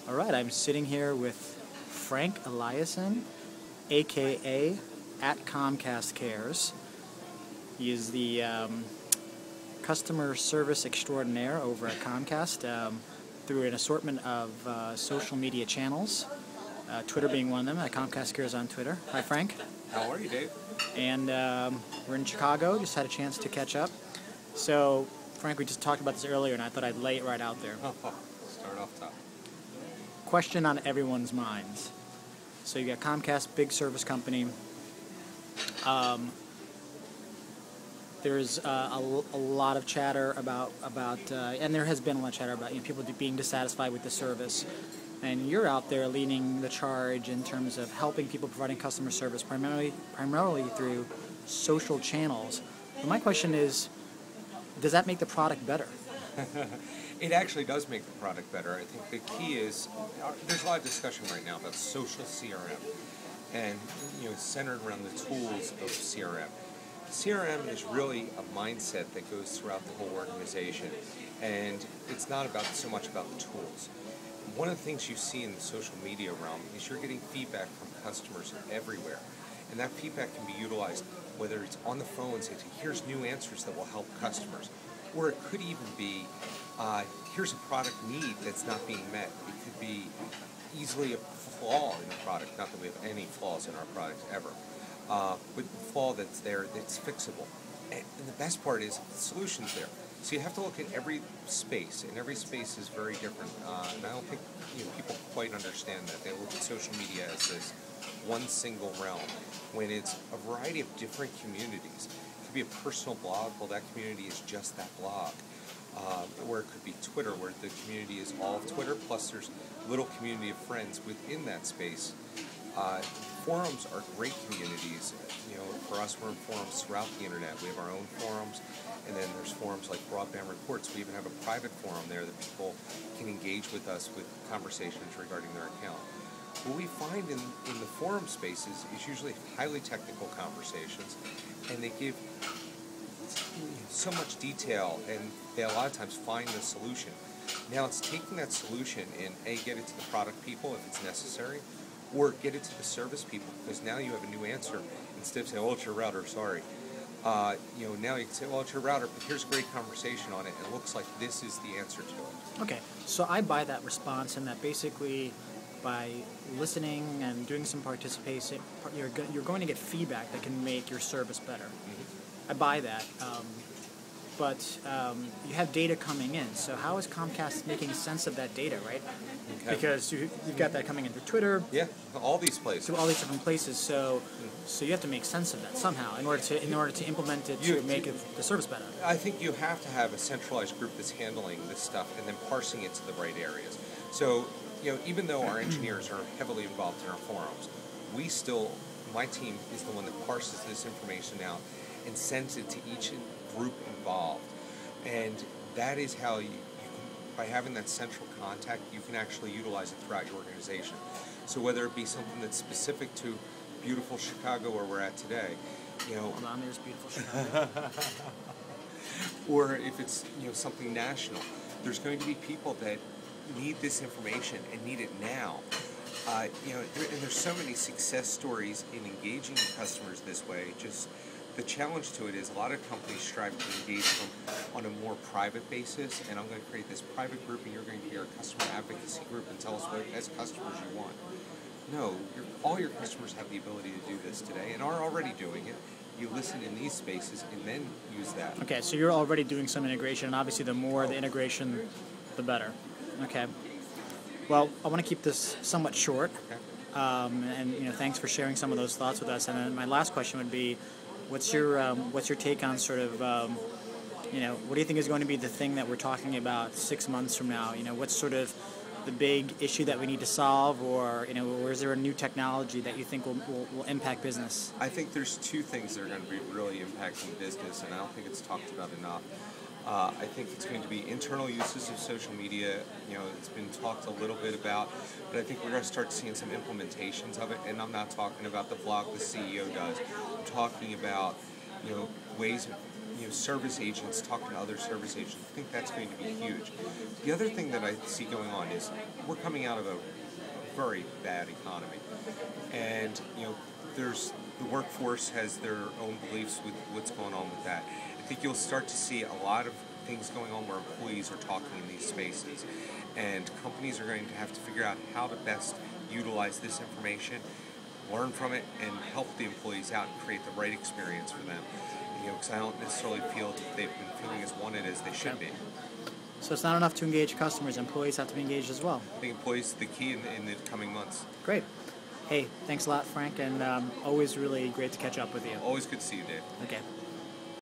All right, I'm sitting here with Frank Eliason, aka at Comcast Cares. He is the customer service extraordinaire over at Comcast through an assortment of social media channels, Twitter being one of them, at Comcast Cares on Twitter. Hi, Frank. How are you, Dave? And we're in Chicago, just had a chance to catch up. So, Frank, we just talked about this earlier, and I thought I'd lay it right out there. Start off top. Question on everyone's minds. So you got Comcast, big service company. There's a lot of chatter about and there has been a lot of chatter about people being dissatisfied with the service. And you're out there leading the charge in terms of helping people providing customer service, primarily through social channels. But my question is, does that make the product better? It actually does make the product better. I think the key is, there's a lot of discussion right now about social CRM, and it's centered around the tools of CRM. CRM is really a mindset that goes throughout the whole organization, and it's not so much about the tools. One of the things you see in the social media realm is you're getting feedback from customers everywhere, and that feedback can be utilized, whether it's on the phone, say, here's new answers that will help customers, or it could even be, here's a product need that's not being met. It could be easily a flaw in the product, not that we have any flaws in our products ever, but the flaw that's there that's fixable. And the best part is the solution's there. So you have to look at every space, and every space is very different. And I don't think people quite understand that. They look at social media as this one single realm, when it's a variety of different communities. It could be a personal blog, well, that community is just that blog. Or it could be Twitter, where the community is all of Twitter, plus there's a little community of friends within that space. Forums are great communities. For us, we're in forums throughout the internet. We have our own forums, and then there's forums like Broadband Reports. We even have a private forum there that people can engage with us with conversations regarding their account. What we find in the forum spaces is usually highly technical conversations, and they give so much detail, and they a lot of times find the solution. Now it's taking that solution and get it to the product people if it's necessary, or get it to the service people, because now you have a new answer. Instead of saying, oh, it's your router, sorry. Now you can say, well, it's your router, but here's a great conversation on it, and it looks like this is the answer to it. Okay, so I buy that response, and that basically by listening and doing some participation, you're going to get feedback that can make your service better. Mm-hmm. I buy that. But you have data coming in, so how is Comcast making sense of that data, right? Okay. Because you've got that coming in through Twitter. Yeah, all these places. Through all these different places, so you have to make sense of that somehow in order to implement it to make the service better. I think you have to have a centralized group that's handling this stuff and then parsing it to the right areas. So even though our engineers are heavily involved in our forums, my team is the one that parses this information out and sends it to each group involved. And that is how by having that central contact, you can actually utilize it throughout your organization. So whether it be something that's specific to beautiful Chicago where we're at today, Hold on, there's beautiful Chicago. or if it's something national, there's going to be people that need this information and need it now. And there's so many success stories in engaging customers this way. Just the challenge to it is a lot of companies strive to engage them on a more private basis, and I'm going to create this private group, and you're going to be our customer advocacy group and tell us what, as customers, you want. No, all your customers have the ability to do this today and are already doing it. You listen in these spaces and then use that. Okay, so you're already doing some integration, and obviously the more the integration, the better. Okay. Well, I want to keep this somewhat short, okay. And thanks for sharing some of those thoughts with us. And then my last question would be, what's your take on sort of what do you think is going to be the thing that we're talking about 6 months from now? What's sort of the big issue that we need to solve, or or is there a new technology that you think will impact business? I think there's two things that are going to be really impacting business, and I don't think it's talked about enough. I think it's going to be internal uses of social media. It's been talked a little bit about, but I think we're going to start seeing some implementations of it. And I'm not talking about the blog the CEO does. I'm talking about ways of service agents talking to other service agents. I think that's going to be huge. The other thing that I see going on is we're coming out of a very bad economy, and there's the workforce has their own beliefs with what's going on with that. I think you'll start to see a lot of things going on where employees are talking in these spaces, and companies are going to have to figure out how to best utilize this information, learn from it, and help the employees out and create the right experience for them. Because I don't necessarily feel that they've been feeling as wanted as they should be. So it's not enough to engage customers. Employees have to be engaged as well. I think employees are the key in the coming months. Great. Hey, thanks a lot, Frank, and always really great to catch up with you. Always good to see you, Dave. Okay.